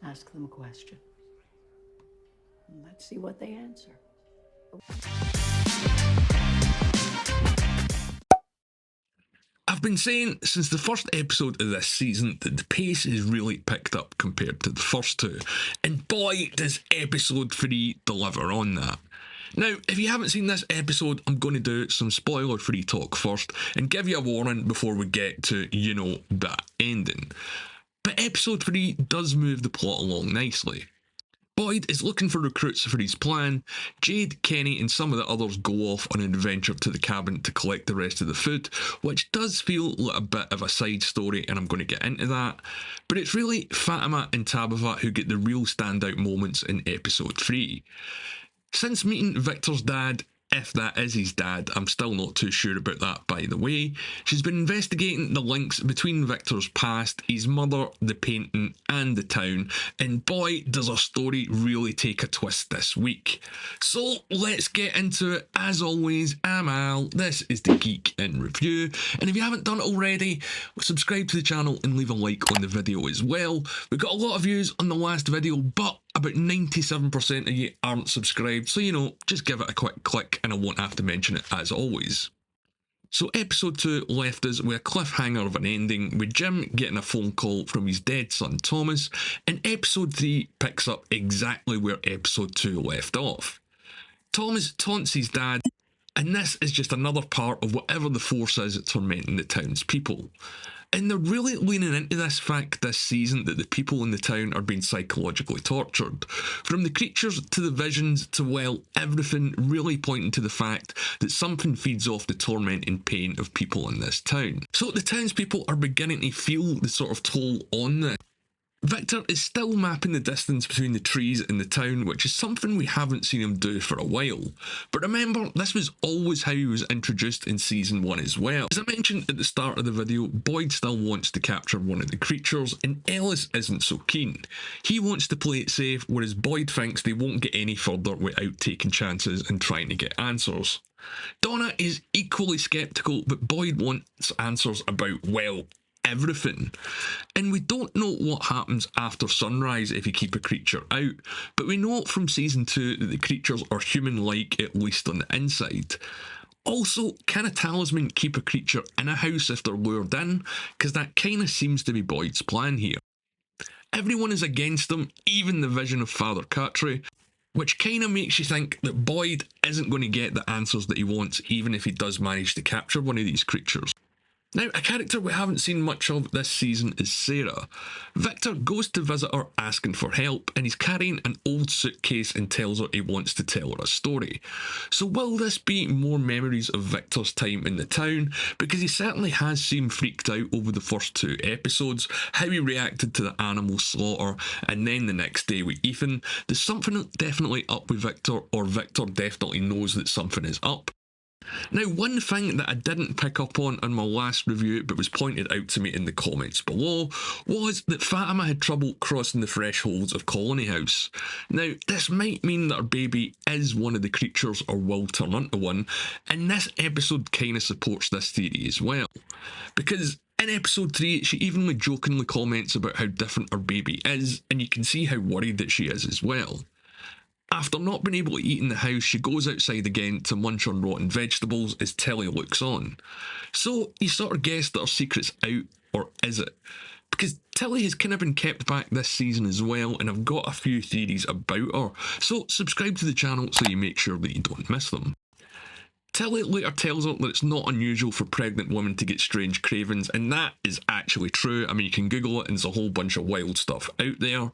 Ask them a question. Let's see what they answer. I've been saying since the first episode of this season that the pace has really picked up compared to the first two, and boy does episode 3 deliver on that. Now, if you haven't seen this episode, I'm going to do some spoiler-free talk first and give you a warning before we get to, that ending. But episode 3 does move the plot along nicely. Boyd is looking for recruits for his plan. Jade, Kenny and some of the others go off on an adventure to the cabin to collect the rest of the food, which does feel like a bit of a side story, and I'm going to get into that. But it's really Fatima and Tabitha who get the real standout moments in episode 3. Since meeting Victor's dad, if that is his dad, I'm still not too sure about that by the way, she's been investigating the links between Victor's past, his mother, the painting and the town, and boy does her story really take a twist this week. So let's get into it. As always, I'm Al, this is the Geek in Review, and if you haven't done it already, subscribe to the channel and leave a like on the video as well. We got a lot of views on the last video, but about 97% of you aren't subscribed, so just give it a quick click and I won't have to mention it as always. So episode 2 left us with a cliffhanger of an ending, with Jim getting a phone call from his dead son Thomas, and episode 3 picks up exactly where episode 2 left off. Thomas taunts his dad, and this is just another part of whatever the force is tormenting the town's people. And they're really leaning into this fact this season that the people in the town are being psychologically tortured. From the creatures to the visions to, well, everything really pointing to the fact that something feeds off the torment and pain of people in this town. So the townspeople are beginning to feel the sort of toll on this. Victor is still mapping the distance between the trees and the town, which is something we haven't seen him do for a while. But remember, this was always how he was introduced in season 1 as well. As I mentioned at the start of the video, Boyd still wants to capture one of the creatures, and Ellis isn't so keen. He wants to play it safe, whereas Boyd thinks they won't get any further without taking chances and trying to get answers. Donna is equally sceptical, but Boyd wants answers about, well, everything. And we don't know what happens after sunrise if you keep a creature out, but we know from season 2 that the creatures are human-like, at least on the inside. Also, can a talisman keep a creature in a house if they're lured in? Because that kind of seems to be Boyd's plan here. Everyone is against them, even the vision of Father Catry, which kind of makes you think that Boyd isn't going to get the answers that he wants, even if he does manage to capture one of these creatures. Now, a character we haven't seen much of this season is Sarah. Victor goes to visit her asking for help, and he's carrying an old suitcase and tells her he wants to tell her a story. So will this be more memories of Victor's time in the town? Because he certainly has seemed freaked out over the first 2 episodes, how he reacted to the animal slaughter, and then the next day with Ethan. There's something definitely up with Victor, or Victor definitely knows that something is up. Now, one thing that I didn't pick up on in my last review but was pointed out to me in the comments below was that Fatima had trouble crossing the thresholds of Colony House. Now, this might mean that her baby is one of the creatures or will turn into one, and this episode kind of supports this theory as well. Because in episode 3, she evenly jokingly comments about how different her baby is, and you can see how worried that she is as well. After not being able to eat in the house, she goes outside again to munch on rotten vegetables as Tilly looks on. So you sort of guess that her secret's out, or is it? Because Tilly has kind of been kept back this season as well, and I've got a few theories about her, so subscribe to the channel so you make sure that you don't miss them. Tilly later tells her that it's not unusual for pregnant women to get strange cravings, and that is actually true. I mean, you can Google it and there's a whole bunch of wild stuff out there.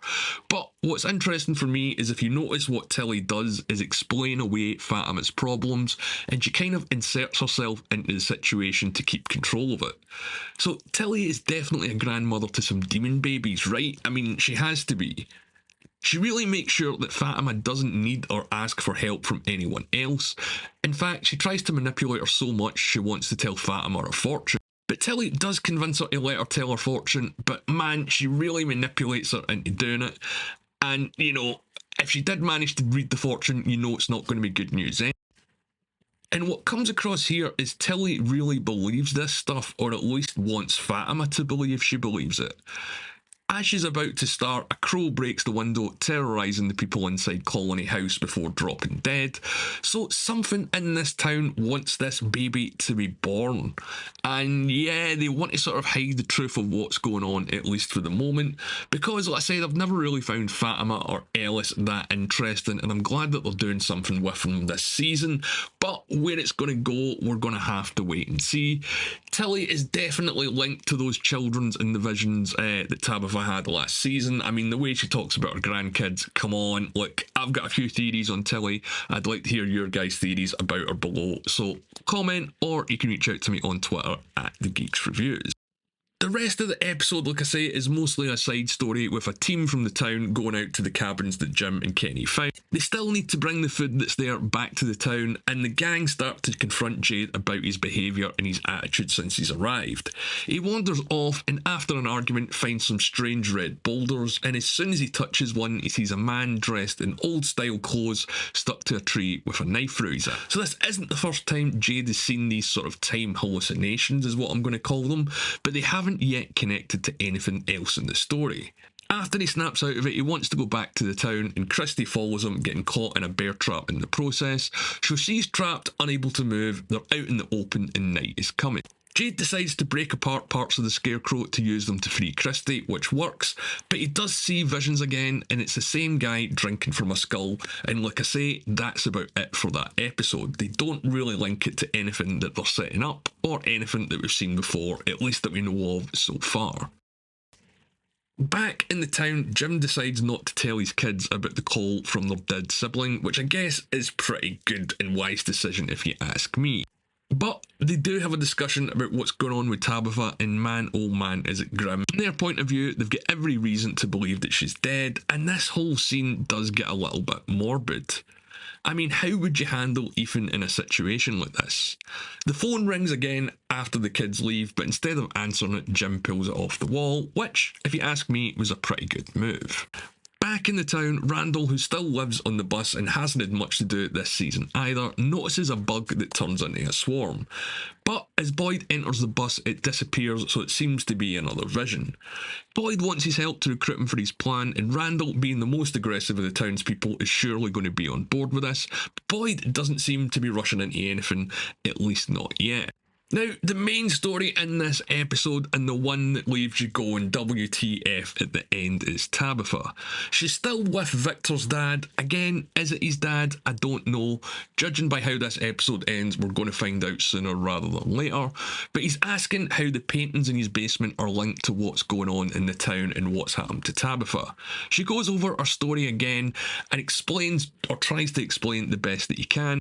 But what's interesting for me is if you notice what Tilly does is explain away Fatima's problems, and she kind of inserts herself into the situation to keep control of it. So Tilly is definitely a grandmother to some demon babies, right? I mean, she has to be. She really makes sure that Fatima doesn't need or ask for help from anyone else. In fact, she tries to manipulate her so much she wants to tell Fatima her fortune. But Tilly does convince her to let her tell her fortune, but man, she really manipulates her into doing it. And, if she did manage to read the fortune, it's not going to be good news, eh? And what comes across here is Tilly really believes this stuff, or at least wants Fatima to believe she believes it. As she's about to start, a crow breaks the window, terrorising the people inside Colony House before dropping dead. So something in this town wants this baby to be born. And yeah, they want to sort of hide the truth of what's going on, at least for the moment, because like I said, I've never really found Fatima or Ellis that interesting, and I'm glad that they're doing something with them this season. But where it's going to go, we're going to have to wait and see. Tilly is definitely linked to those children's and the visions that Tabitha had last season. I mean, the way she talks about her grandkids, come on. Look, I've got a few theories on Tilly. I'd like to hear your guys' theories about her below. So comment, or you can reach out to me on Twitter at The Geeks Reviews. The rest of the episode, like I say, is mostly a side story with a team from the town going out to the cabins that Jim and Kenny found. They still need to bring the food that's there back to the town, and the gang start to confront Jade about his behaviour and his attitude since he's arrived. He wanders off and after an argument finds some strange red boulders, and as soon as he touches one, he sees a man dressed in old style clothes stuck to a tree with a knife through his eye. So this isn't the first time Jade has seen these sort of time hallucinations, is what I'm going to call them, but they haven't yet connected to anything else in the story. After he snaps out of it, he wants to go back to the town, and Christi follows him, getting caught in a bear trap in the process. So she's trapped, unable to move. They're out in the open and night is coming. Jade decides to break apart parts of the scarecrow to use them to free Christi, which works, but he does see visions again, and it's the same guy drinking from a skull, and like I say, that's about it for that episode. They don't really link it to anything that they're setting up, or anything that we've seen before, at least that we know of so far. Back in the town, Jim decides not to tell his kids about the call from their dead sibling, which I guess is pretty good and wise decision if you ask me. But they do have a discussion about what's going on with Tabitha, and man, oh man, is it grim. From their point of view, they've got every reason to believe that she's dead, and this whole scene does get a little bit morbid. I mean, how would you handle Ethan in a situation like this? The phone rings again after the kids leave, but instead of answering it, Jim pulls it off the wall, which, if you ask me, was a pretty good move. Back in the town, Randall, who still lives on the bus and hasn't had much to do this season either, notices a bug that turns into a swarm. But as Boyd enters the bus, it disappears, so it seems to be another vision. Boyd wants his help to recruit him for his plan, and Randall, being the most aggressive of the townspeople, is surely going to be on board with this. Boyd doesn't seem to be rushing into anything, at least not yet. Now, the main story in this episode, and the one that leaves you going WTF at the end, is Tabitha. She's still with Victor's dad. Again, is it his dad? I don't know. Judging by how this episode ends, we're going to find out sooner rather than later. But he's asking how the paintings in his basement are linked to what's going on in the town and what's happened to Tabitha. She goes over her story again and explains, or tries to explain the best that he can.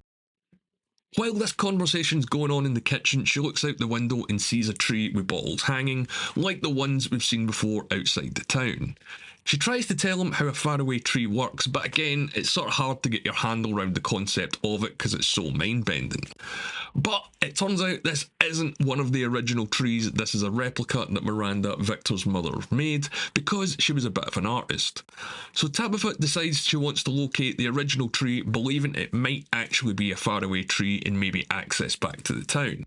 While this conversation's going on in the kitchen, she looks out the window and sees a tree with bottles hanging, like the ones we've seen before outside the town. She tries to tell him how a faraway tree works, but again, it's sort of hard to get your handle around the concept of it because it's so mind-bending. But it turns out this isn't one of the original trees. This is a replica that Miranda, Victor's mother, made because she was a bit of an artist. So Tabitha decides she wants to locate the original tree, believing it might actually be a faraway tree and maybe access back to the town.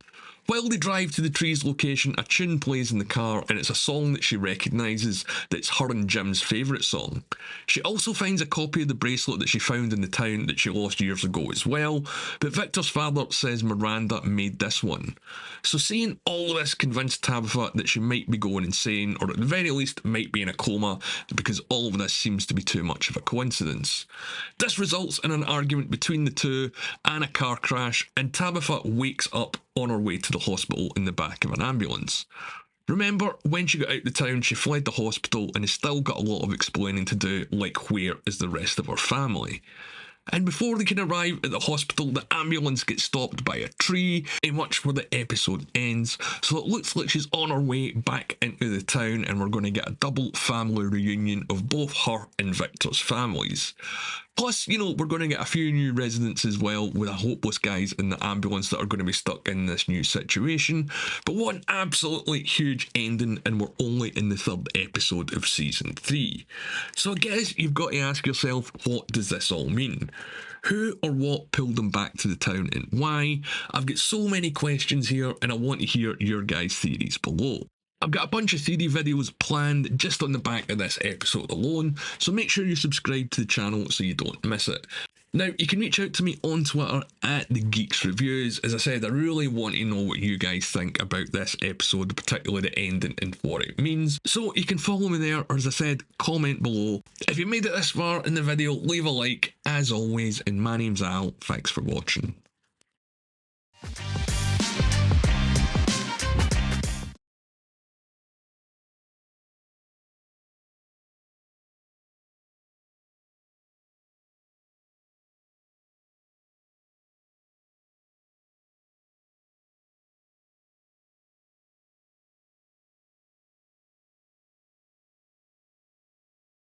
While they drive to the tree's location, a tune plays in the car, and it's a song that she recognises that's her and Jim's favourite song. She also finds a copy of the bracelet that she found in the town that she lost years ago as well, but Victor's father says Miranda made this one. So seeing all of this convinced Tabitha that she might be going insane, or at the very least might be in a coma, because all of this seems to be too much of a coincidence. This results in an argument between the two and a car crash, and Tabitha wakes up on her way to the hospital in the back of an ambulance. Remember, when she got out the town, she fled the hospital and has still got a lot of explaining to do, like where is the rest of her family. And before they can arrive at the hospital, the ambulance gets stopped by a tree, in which where the episode ends. So it looks like she's on her way back into the town, and we're going to get a double family reunion of both her and Victor's families. Plus, you know, we're going to get a few new residents as well, with the hopeless guys in the ambulance that are going to be stuck in this new situation. But what an absolutely huge ending, and we're only in the third episode of season 3. So I guess you've got to ask yourself, what does this all mean? Who or what pulled them back to the town and why? I've got so many questions here, and I want to hear your guys' theories below. I've got a bunch of theory videos planned just on the back of this episode alone, so make sure you subscribe to the channel so you don't miss it. Now, you can reach out to me on Twitter at The Geeks Reviews. As I said, I really want to know what you guys think about this episode, particularly the ending and what it means. So you can follow me there, or as I said, comment below. If you made it this far in the video, leave a like, as always, and my name's Al. Thanks for watching.